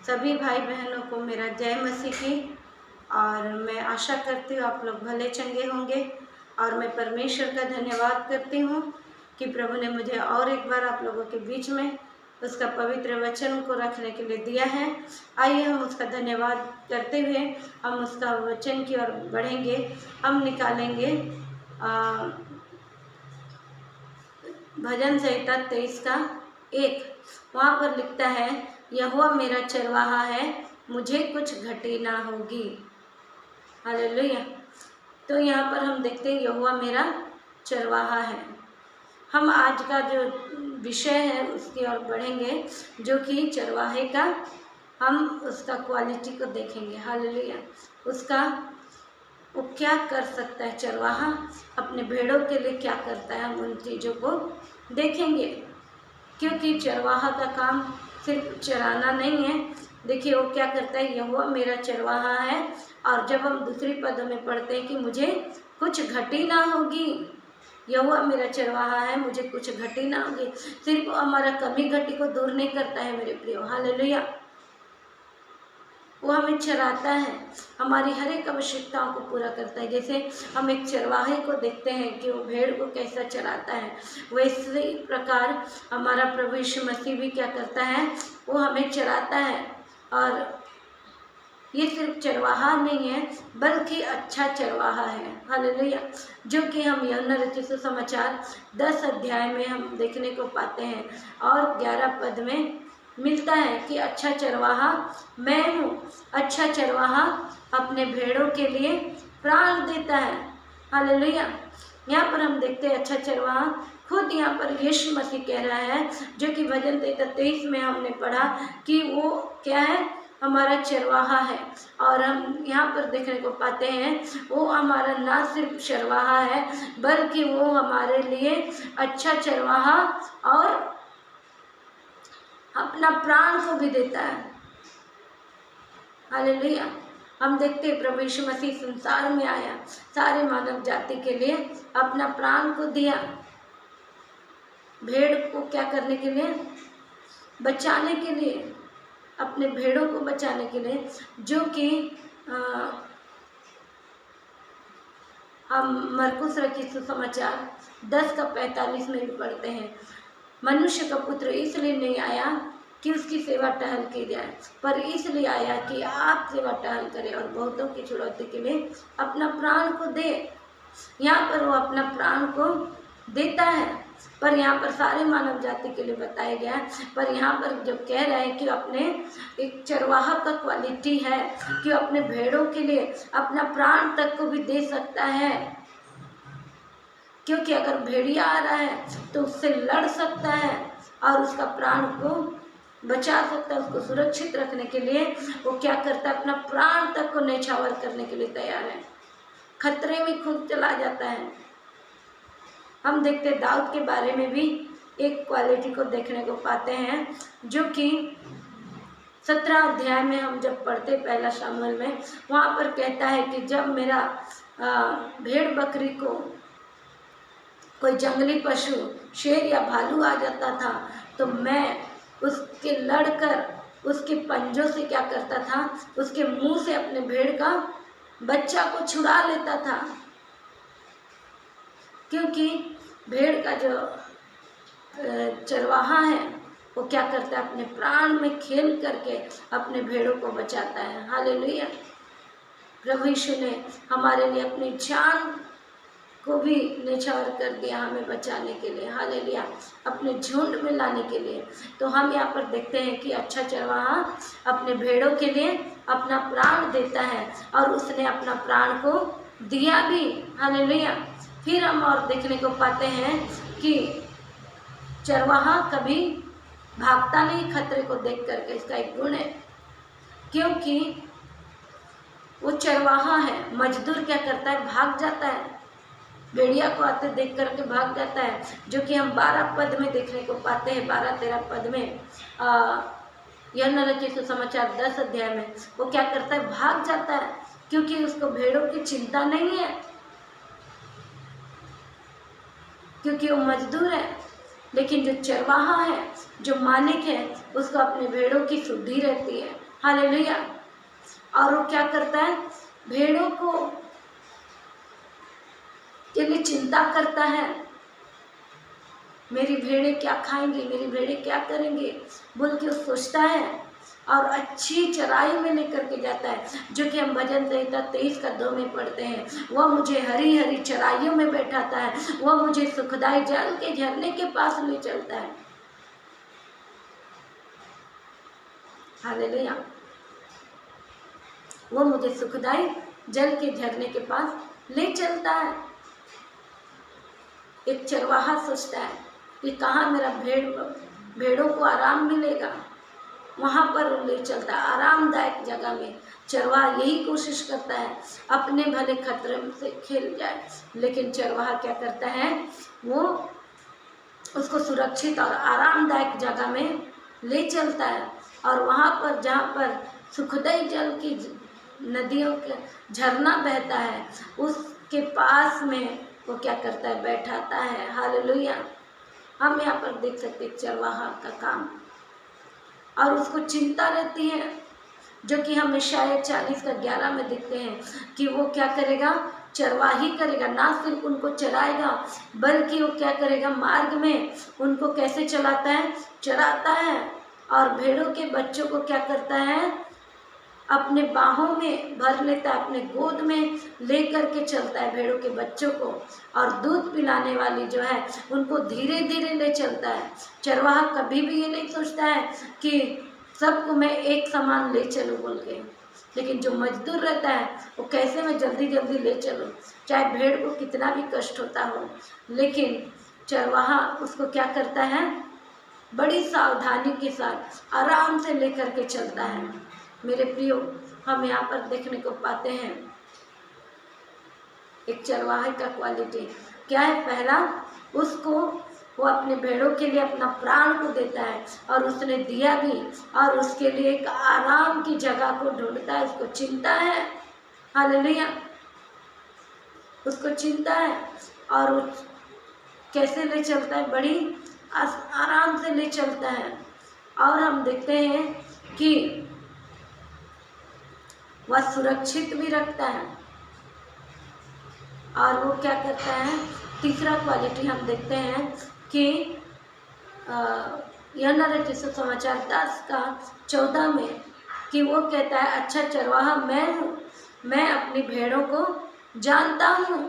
सभी भाई बहनों को मेरा जय मसीह की। और मैं आशा करती हूँ आप लोग भले चंगे होंगे। और मैं परमेश्वर का धन्यवाद करती हूँ कि प्रभु ने मुझे और एक बार आप लोगों के बीच में उसका पवित्र वचन को रखने के लिए दिया है। आइए हम उसका धन्यवाद करते हुए हम उसका वचन की ओर बढ़ेंगे। हम निकालेंगे भजन संहिता 23 का 1। वहाँ पर लिखता है, यहोवा मेरा चरवाहा है, मुझे कुछ घटी ना होगी। हालेलुया। तो यहाँ पर हम देखते हैं यहोवा मेरा चरवाहा है। हम आज का जो विषय है उसकी ओर बढ़ेंगे, जो कि चरवाहे का, हम उसका क्वालिटी को देखेंगे। हालेलुया। उसका वो क्या कर सकता है, चरवाहा अपने भेड़ों के लिए क्या करता है, हम उन चीज़ों को देखेंगे। क्योंकि चरवाहा का काम सिर्फ चराना नहीं है। देखिए वो क्या करता है, यहोवा मेरा चरवाहा है। और जब हम दूसरी पद में पढ़ते हैं कि मुझे कुछ घटी ना होगी, यहोवा मेरा चरवाहा है, मुझे कुछ घटी ना होगी। सिर्फ हमारा कमी घटी को दूर नहीं करता है मेरे प्रियो। हालेलुया। वो हमें चराता है, हमारी हर एक आवश्यकताओं को पूरा करता है। जैसे हम एक चरवाहे को देखते हैं कि वो भेड़ को कैसा चराता है, वैसे ही प्रकार हमारा प्रभु यीशु मसीह भी क्या करता है, वो हमें चराता है। और ये सिर्फ चरवाहा नहीं है बल्कि अच्छा चरवाहा है। हालेलुया। जो कि हम यूहन्ना रचित सुसमाचार 10 अध्याय में हम देखने को पाते हैं और 11 पद में मिलता है कि अच्छा चरवाहा मैं हूँ। अच्छा चरवाहा अपने भेड़ों के लिए प्राण देता है। हालेलुया। यहाँ पर हम देखते हैं अच्छा चरवाहा खुद यहाँ पर यीशु मसीह कह रहा है, जो कि भजन 23 में हमने पढ़ा कि वो क्या है, हमारा चरवाहा है। और हम यहाँ पर देखने को पाते हैं वो हमारा ना सिर्फ चरवाहा है बल्कि वो हमारे लिए अच्छा चरवाहा और अपना प्राण को भी देता है। हालेलुया। हम देखते हैं प्रभु यीशु मसीह संसार में आया, सारे मानव जाति के लिए अपना प्राण को दिया, भेड़ को क्या करने के लिए, बचाने के लिए, अपने भेड़ों को बचाने के लिए। जो कि हम मरकुस रचित सुसमाचार 10 का 45 में भी पढ़ते हैं, मनुष्य का पुत्र इसलिए नहीं आया कि उसकी सेवा टहल की जाए, पर इसलिए आया कि आप सेवा टहल करें और बहुतों की छुड़ौती के लिए अपना प्राण को दे। यहाँ पर वो अपना प्राण को देता है, पर यहाँ पर सारे मानव जाति के लिए बताया गया है। पर यहाँ पर जब कह रहे हैं कि अपने एक चरवाहा का क्वालिटी है कि अपने भेड़ों के लिए अपना प्राण तक को भी दे सकता है। क्योंकि अगर भेड़िया आ रहा है तो उससे लड़ सकता है और उसका प्राण को बचा सकता है। उसको सुरक्षित रखने के लिए वो क्या करता है, अपना प्राण तक को न्यौछावर करने के लिए तैयार है, खतरे में खुद चला जाता है। हम देखते दाऊद के बारे में भी एक क्वालिटी को देखने को पाते हैं, जो कि 17 अध्याय में हम जब पढ़ते पहला शामुएल में, वहाँ पर कहता है कि जब मेरा भेड़ बकरी को कोई जंगली पशु शेर या भालू आ जाता था तो मैं उसके लड़कर उसके पंजों से क्या करता था, उसके मुंह से अपने भेड़ का बच्चा को छुड़ा लेता था। क्योंकि भेड़ का जो चरवाहा है वो क्या करता है, अपने प्राण में खेल करके अपने भेड़ों को बचाता है। हालेलुया। प्रभु यीशु ने हमारे लिए अपनी जान को भी न्यौछावर कर दिया हमें बचाने के लिए। हालेलुया। अपने झुंड में लाने के लिए। तो हम यहाँ पर देखते हैं कि अच्छा चरवाहा अपने भेड़ों के लिए अपना प्राण देता है और उसने अपना प्राण को दिया भी। हालेलुया। फिर हम और देखने को पाते हैं कि चरवाहा कभी भागता नहीं खतरे को देख करके, इसका एक गुण है। क्योंकि वो चरवाहा है, मजदूर क्या करता है, भाग जाता है, भेड़िया को आते देख करके भाग जाता है। जो कि हम 12 पद में देखने को पाते हैं, 12-13 पद में यूहन्ना रचित सुसमाचार 10 अध्याय में वो क्या करता है, भाग जाता है। क्योंकि उसको भेड़ों की चिंता नहीं है, क्योंकि वो मजदूर है। लेकिन जो चरवाहा है, जो मालिक है, उसको अपने भेड़ों की शुद्धि रहती है। हालेलुया। और वो क्या करता है, भेड़ों को के लिए चिंता करता है, मेरी भेड़ें क्या खाएंगी, मेरी भेड़ें क्या करेंगे बोल के वो सोचता है, और अच्छी चराई में लेकर के जाता है, जो कि हम भजन संहिता 23:2 में पढ़ते हैं। वह मुझे हरी हरी चराइयों में बैठाता है, वह मुझे सुखदाई जल के झरने के पास ले चलता है। हालेलुया। वो मुझे सुखदाई जल के झरने के पास ले चलता है। एक चरवाहा सोचता है कि कहाँ मेरा भेड़ों को आराम मिलेगा, वहाँ पर ले चलता है आरामदायक जगह में। चरवाहा यही कोशिश करता है अपने भले खतरे से खेल जाए, लेकिन चरवाहा क्या करता है, वो उसको सुरक्षित और आरामदायक जगह में ले चलता है, और वहाँ पर जहाँ पर सुखदाई जल की नदियों के झरना बहता है, उसके पास में वो क्या करता है, बैठाता है। हालेलुया। हम यहाँ पर देख सकते हैं चरवाहा का काम, और उसको चिंता रहती है, जो कि हम यशायाह 40:11 में देखते हैं कि वो क्या करेगा, चरवाही करेगा, ना सिर्फ उनको चराएगा बल्कि वो क्या करेगा, मार्ग में उनको कैसे चलाता है, चराता है, और भेड़ों के बच्चों को क्या करता है, अपने बाहों में भर लेता है, अपने गोद में ले करके चलता है भेड़ों के बच्चों को, और दूध पिलाने वाली जो है उनको धीरे धीरे ले चलता है। चरवाहा कभी भी ये नहीं सोचता है कि सबको मैं एक समान ले चलूँ बोल के, लेकिन जो मजदूर रहता है वो कैसे मैं जल्दी जल्दी ले चलूँ, चाहे भेड़ को कितना भी कष्ट होता हो, लेकिन चरवाहा उसको क्या करता है, बड़ी सावधानी के साथ आराम से लेकर के चलता है। मेरे प्रियो, हम यहाँ पर देखने को पाते हैं एक चरवाहे का क्वालिटी क्या है। पहला, उसको वो अपने भेड़ों के लिए अपना प्राण को देता है, और उसने दिया भी, और उसके लिए एक आराम की जगह को ढूंढता है, उसको चिंता है। हालेलुया। उसको चिंता है, और वो कैसे ले चलता है, बड़ी आराम से ले चलता है। और हम देखते हैं कि वह सुरक्षित भी रखता है। और वो क्या करता है, तीसरा क्वालिटी हम देखते हैं कि यूहन्ना रचित समाचार 10:14 में कि वो कहता है, अच्छा चरवाहा मैं हूँ, मैं अपनी भेड़ों को जानता हूँ।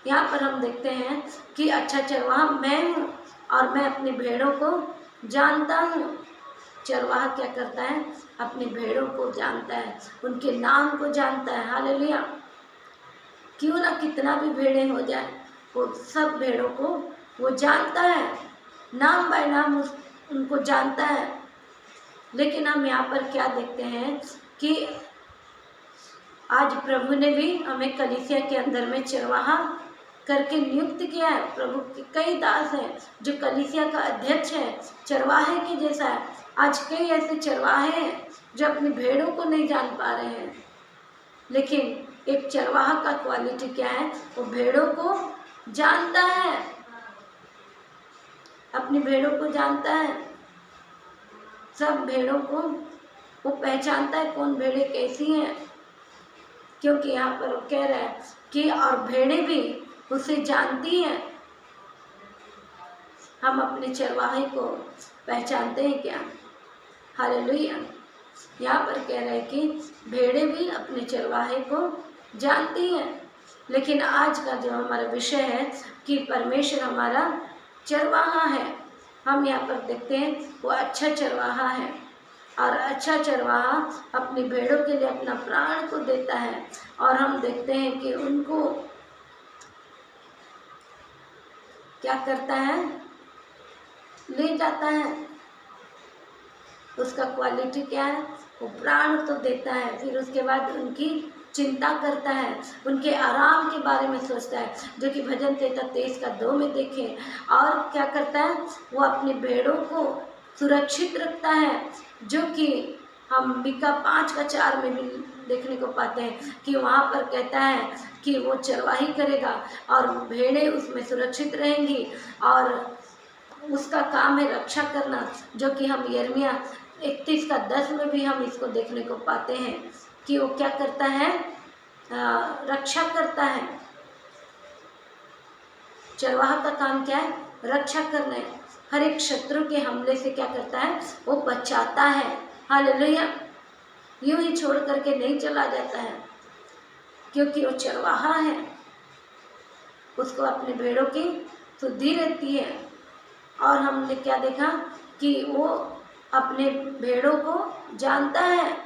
यहाँ पर हम देखते हैं कि अच्छा चरवाहा मैं हूँ और मैं अपनी भेड़ों को जानता हूँ। चरवाहा क्या करता है, अपनी भेड़ों को जानता है, उनके नाम को जानता है। हालेलुया। क्यों ना कितना भी भेड़ें हो जाए, वो सब भेड़ों को वो जानता है, नाम बाय नाम उनको जानता है। लेकिन हम यहाँ पर क्या देखते हैं कि आज प्रभु ने भी हमें कलीसिया के अंदर में चरवाहा करके नियुक्त किया है। प्रभु के कई दास हैं जो कलीसिया का अध्यक्ष है, चरवाहे के जैसा है। आज कई ऐसे चरवाहे हैं जो अपनी भेड़ों को नहीं जान पा रहे हैं, लेकिन एक चरवाहा का क्वालिटी क्या है, वो भेड़ों को जानता है, अपनी भेड़ों को जानता है, सब भेड़ों को वो पहचानता है कौन भेड़ें कैसी हैं, क्योंकि यहाँ पर वो कह रहा है कि और भेड़ें भी उसे जानती हैं। हम अपने चरवाहे को पहचानते हैं क्या? हालेलुया। यहाँ पर कह रहे हैं कि भेड़ें भी अपने चरवाहे को जानती हैं। लेकिन आज का जो हमारा विषय है कि परमेश्वर हमारा चरवाहा है, हम यहाँ पर देखते हैं वो अच्छा चरवाहा है, और अच्छा चरवाहा अपनी भेड़ों के लिए अपना प्राण को देता है। और हम देखते हैं कि उनको क्या करता है, ले जाता है। उसका क्वालिटी क्या है, वो प्राण तो देता है, फिर उसके बाद उनकी चिंता करता है, उनके आराम के बारे में सोचता है, जो कि भजन 23:2 में देखें। और क्या करता है, वो अपनी भेड़ों को सुरक्षित रखता है, जो कि हम मीका 5:4 में भी देखने को पाते हैं कि वहाँ पर कहता है कि वो चरवाही करेगा और भेड़ें उसमें सुरक्षित रहेंगी और उसका काम है रक्षा करना, जो कि हम यिर्मयाह 31:10 में भी हम इसको देखने को पाते हैं कि वो क्या करता है, रक्षा करता है। चरवाहा का काम क्या है, रक्षा करना है। हर एक शत्रु के हमले से क्या करता है, वो बचाता है। हालेलुया। यूं ही छोड़ करके नहीं चला जाता है, क्योंकि वो चरवाहा है, उसको अपने भेड़ों की सुधि रहती है। और हमने क्या देखा कि वो अपने भेड़ों को जानता है,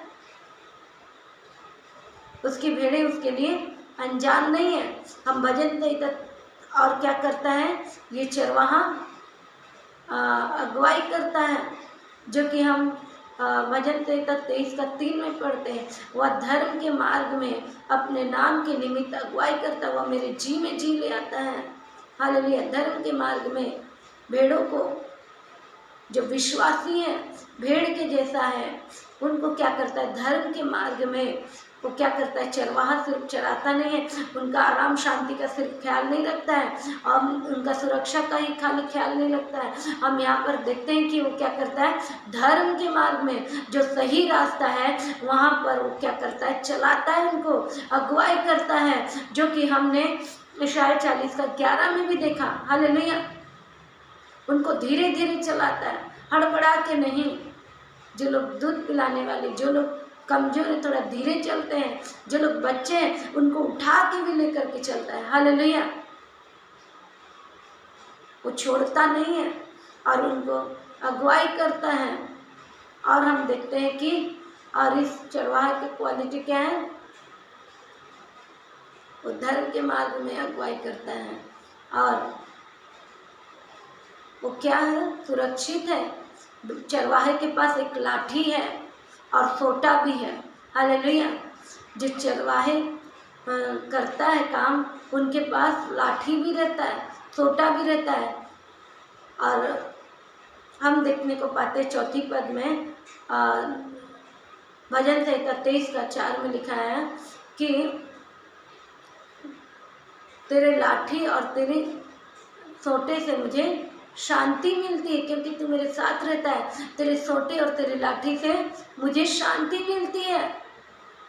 उसकी भेड़ें उसके लिए अनजान नहीं है। हम भजन और क्या करता है, ये चरवाहा अगुवाई करता है, जो कि हम भजन 23:3 में पढ़ते हैं। वह धर्म के मार्ग में अपने नाम के निमित्त अगुवाई करता, वह मेरे जी में जी ले आता है। हालेलुया। धर्म के मार्ग में भेड़ों को, जो विश्वासी है भेड़ के जैसा है, उनको क्या करता है, धर्म के मार्ग में वो क्या करता है, चरवाहा सिर्फ चराता नहीं है, उनका आराम शांति का सिर्फ ख्याल नहीं रखता है और उनका सुरक्षा का ही खाली ख्याल नहीं रखता है। हम यहाँ पर देखते हैं कि वो क्या करता है, धर्म के मार्ग में जो सही रास्ता है वहाँ पर वो क्या करता है, चलाता है, उनको अगुवाई करता है, जो कि हमने यशायाह 40:11 में भी देखा। हालेलुया। उनको धीरे धीरे चलाता है, हड़बड़ा के नहीं। जो लोग दूध पिलाने वाले, जो लोग कमजोर है, थोड़ा धीरे चलते हैं, जो लोग बच्चे हैं उनको उठा के भी लेकर के चलता है। हालेलुया। वो छोड़ता नहीं है और उनको अगुवाई करता है। और हम देखते हैं कि और इस चरवाहे की क्वालिटी क्या है, वो धर्म के मार्ग में अगुवाई करता है और वो क्या है, सुरक्षित है। चरवाहे के पास एक लाठी है और सोटा भी है। हालेलुया। जो चरवाहे करता है काम, उनके पास लाठी भी रहता है, सोटा भी रहता है। और हम देखने को पाते हैं 4 पद में भजन 23:4 में लिखा है कि तेरे लाठी और तेरे सोटे से मुझे शांति मिलती है, क्योंकि तू मेरे साथ रहता है। तेरे सोटे और तेरे लाठी से मुझे शांति मिलती है।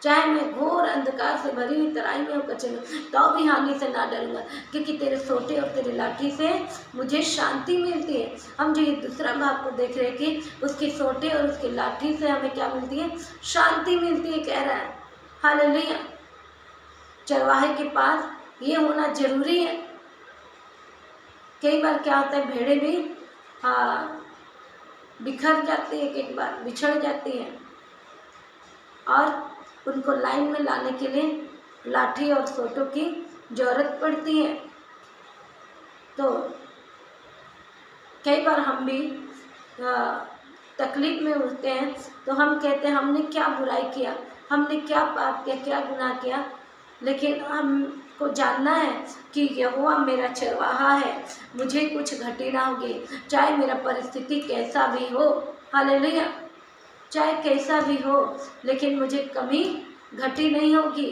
चाहे मैं घोर अंधकार से भरी हुई तराई में होकर चलूं, तो भी हानि से ना डरूंगा, क्योंकि तेरे सोटे और तेरे लाठी से मुझे शांति मिलती है। हम जो ये दूसरा भाग को देख रहे हैं कि उसके सोटे और उसकी लाठी से हमें क्या मिलती है, शांति मिलती है, कह रहा है। हालेलुया। चरवाहे के पास ये होना जरूरी है। कई बार क्या होता है, भेड़ें भी बिखर जाती है, एक बार बिछड़ जाती है और उनको लाइन में लाने के लिए लाठी और सोटों की जरूरत पड़ती है। तो कई बार हम भी तकलीफ में होते हैं, तो हम कहते हैं हमने क्या बुराई किया, हमने क्या पाप किया, क्या गुनाह किया। लेकिन हमको जानना है कि यहोवा मेरा चरवाहा है, मुझे कुछ घटी ना होगी, चाहे मेरा परिस्थिति कैसा भी हो। हालेलुया। चाहे कैसा भी हो, लेकिन मुझे कमी घटी नहीं होगी।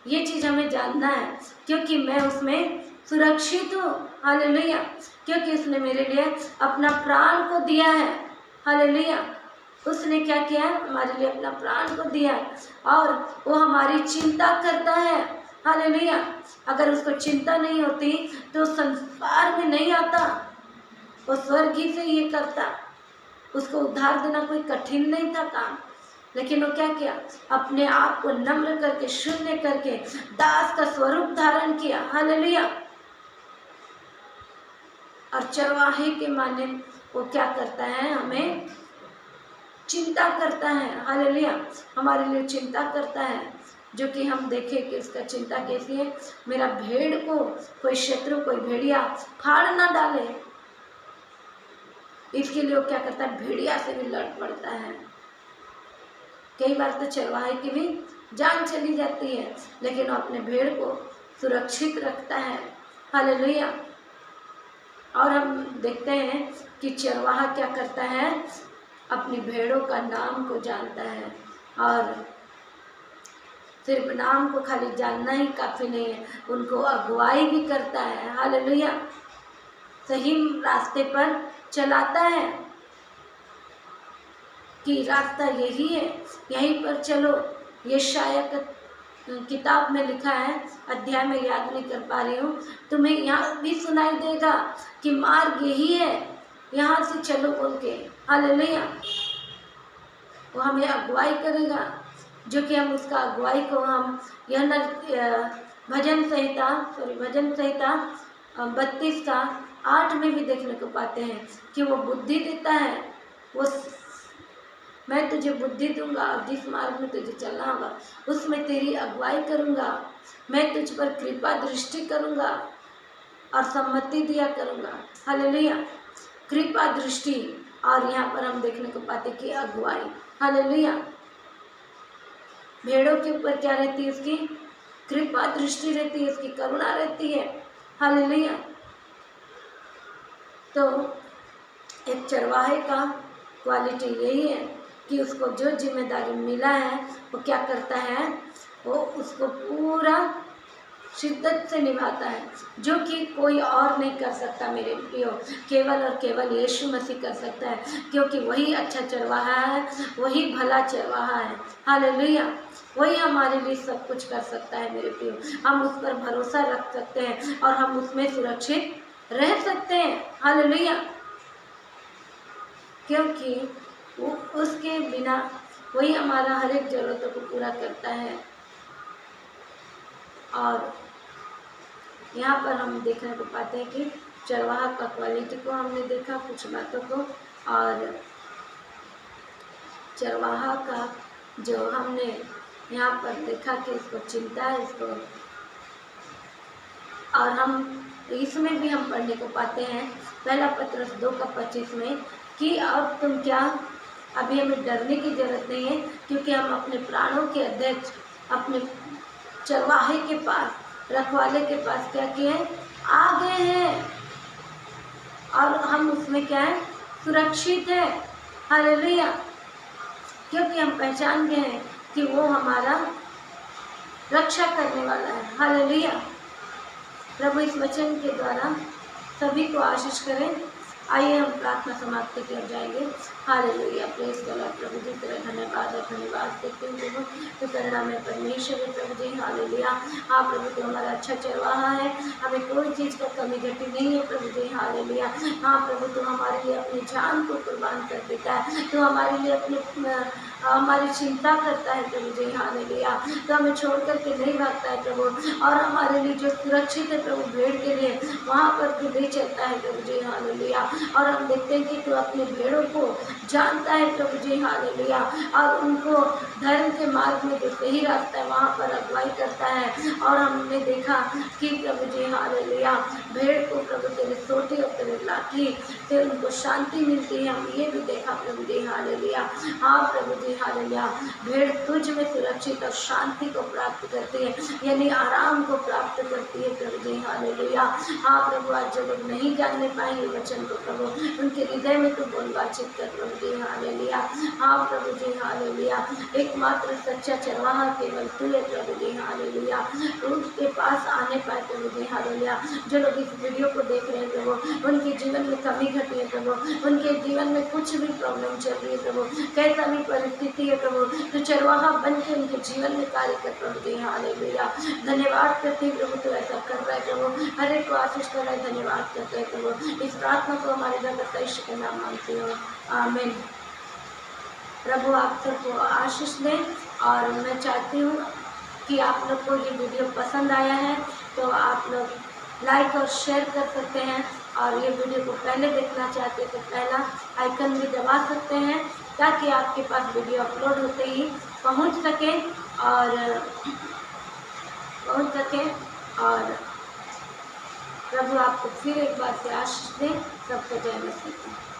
ये चीज़ हमें जानना है, क्योंकि मैं उसमें सुरक्षित हूँ। हालेलुया। क्योंकि उसने मेरे लिए अपना प्राण को दिया है। हालेलुया। उसने क्या किया, हमारे लिए अपना प्राण को दिया और वो हमारी चिंता करता है। हालेलुया। अगर उसको चिंता नहीं होती तो संसार में नहीं आता, वो स्वर्ग ही से ये करता। उसको उद्धार देना कोई कठिन नहीं था काम, लेकिन वो क्या किया, अपने आप को नम्र करके, शून्य करके दास का स्वरूप धारण किया। हालेलुया। और चरवाहे के माने वो क्या करता है, हमें चिंता करता है। हालेलुया। हमारे लिए चिंता करता है, जो कि हम देखें कि उसका चिंता कैसी है। मेरा भेड़ को कोई शत्रु, कोई भेड़िया फाड़ ना डाले, इसके लिए वो क्या करता है, भेड़िया से भी लड़ पड़ता है। कई बार तो चरवाहे की भी जान चली जाती है, लेकिन वो अपने भेड़ को सुरक्षित रखता है। हालेलुया। और हम देखते हैं कि चरवाहा क्या करता है, अपनी भेड़ों का नाम को जानता है और सिर्फ नाम को खाली जानना ही काफ़ी नहीं है, उनको अगुवाई भी करता है। हालेलुया। सही रास्ते पर चलाता है कि रास्ता यही है, यहीं पर चलो। यशायाह का किताब में लिखा है, अध्याय में याद नहीं कर पा रही हूँ, तुम्हें यहाँ भी सुनाई देगा कि मार्ग यही है, यहाँ से चलो बोल के। हालेलुया। वो हमें अगुवाई करेगा, जो कि हम उसका अगुवाई को हम यह न भजन संहिता 32 का 8 में भी देखने को पाते हैं कि वो बुद्धि देता है। वो मैं तुझे बुद्धि दूंगा और जिस मार्ग में तुझे चलना होगा उसमें तेरी अगुवाई करूंगा। मैं तुझ पर कृपा दृष्टि करूंगा और सम्मति दिया करूंगा। हालेलुया। कृपा दृष्टि, और यहाँ पर हम देखने को पाते कि अगुवाई। हालेलुया। भेड़ों के ऊपर क्या रहती है? उसकी कृपा दृष्टि रहती है, उसकी करुणा रहती है। हालेलुया। तो एक चरवाहे का क्वालिटी यही है कि उसको जो जिम्मेदारी मिला है वो क्या करता है, वो उसको पूरा शिद्दत से निभाता है, जो कि कोई और नहीं कर सकता मेरे प्रियो। केवल और केवल यीशु मसीह कर सकता है, क्योंकि वही अच्छा चरवाहा है, वही भला चरवाहा है। हालेलुया। वही हमारे लिए सब कुछ कर सकता है मेरे प्रियो। हम उस पर भरोसा रख सकते हैं और हम उसमें सुरक्षित रह सकते हैं। हालेलुया। क्योंकि वो उसके बिना वही हमारा हर एक ज़रूरतों को पूरा करता है। और यहाँ पर हम देखने को पाते हैं कि चरवाहा का क्वालिटी को हमने देखा, कुछ बातों को, और चरवाहा का जो हमने यहाँ पर देखा कि इसको चिंता है, इसको, और हम इसमें भी हम पढ़ने को पाते हैं पहला पत्रस 2:25 में कि अब तुम क्या, अभी हमें डरने की जरूरत नहीं है, क्योंकि हम अपने प्राणों के अध्यक्ष, अपने चरवाहे के पास, रखवाले के पास क्या किए, आ गए हैं, और हम उसमें क्या है, सुरक्षित है। हालेलुया। क्योंकि हम पहचान गए हैं कि वो हमारा रक्षा करने वाला है। हालेलुया। प्रभु इस वचन के द्वारा सभी को आशीष करें। आइए हम प्रार्थना समाप्ति की ओर जाएंगे। हालेलुया। Praise the Lord. प्रभु जी तेरा धन्यवाद है, धन्यवाद देते हैं प्रभु, तो करुणा में परमेश्वर है प्रभु जी। हालेलुया। हाँ प्रभु, तो हमारा अच्छा चरवाहा है, हमें कोई चीज़ का कमी घटी नहीं है प्रभु जी। हालेलुया। हाँ प्रभु, तो हमारे लिए अपनी जान को कुर्बान कर देता है, तो हमारे लिए अपने हमारी चिंता करता है प्रभु जी। हालेलुया। तो हमें छोड़ करके नहीं भागता है प्रभु, और हमारे लिए जो सुरक्षित है प्रभु भेड़ के लिए, वहाँ पर भी ले चलता है प्रभु जी। हालेलुया। और हम देखते हैं कि तू अपने भेड़ों को जानता है प्रभु जी। हालेलुया। और उनको धर्म के मार्ग में जो सही रास्ता है वहाँ पर अगुवाई करता है। और हमने देखा कि प्रभु जी हालेलुया, भेड़ को प्रभु तेरे सोटी और तेरे लाठी से उनको शांति मिलती है, हम ये भी देखा प्रभु जी। हालेलुया। हाँ प्रभु जी हालेलुया, भेड़ तुझ में सुरक्षित और शांति को प्राप्त करती है, यानी आराम को प्राप्त करती है प्रभु जी। हालेलुया। हाँ प्रभु, आज जो लोग नहीं जानने पाएंगे वचन को प्रभु, उनके हृदय में तो बोल बातचीत कर प्रभु जी। हालेलुया। हाँ प्रभु जी हालेलुया, एकमात्र सच्चा चरवाहा केवल तू है प्रभु जी। हालेलुया। उसके पास आने पाए प्रभु जी। हालेलुया। जो लोग इस वीडियो को देख रहे हैं प्रभु, उनके जीवन में कमी घटी है प्रभु, उनके जीवन में कुछ भी प्रॉब्लम चल रही है प्रभु, कैसा भी परिस्थिति है प्रभु, तो चरवाहा बन के उनके जीवन में कार्य कर प्रभु जी। हालेलुया। धन्यवाद करते हैं प्रभु, तो ऐसा कर रहा है प्रभु, हर एक को आशीष कर रहा है। धन्यवाद करते हैं प्रभु। इस प्रार्थना को हमारे जगत ईश्वर के नाम मांगते हो, आमीन। प्रभु आप सबको आशीष दें। और मैं चाहती हूँ कि आप लोग को ये वीडियो पसंद आया है तो आप लोग लाइक और शेयर कर सकते हैं, और ये वीडियो को पहले देखना चाहते हैं तो पहला आइकन भी दबा सकते हैं, ताकि आपके पास वीडियो अपलोड होते ही पहुंच सके और प्रभु आपको फिर एक बार से आशीष दें। सबको जय मसीह।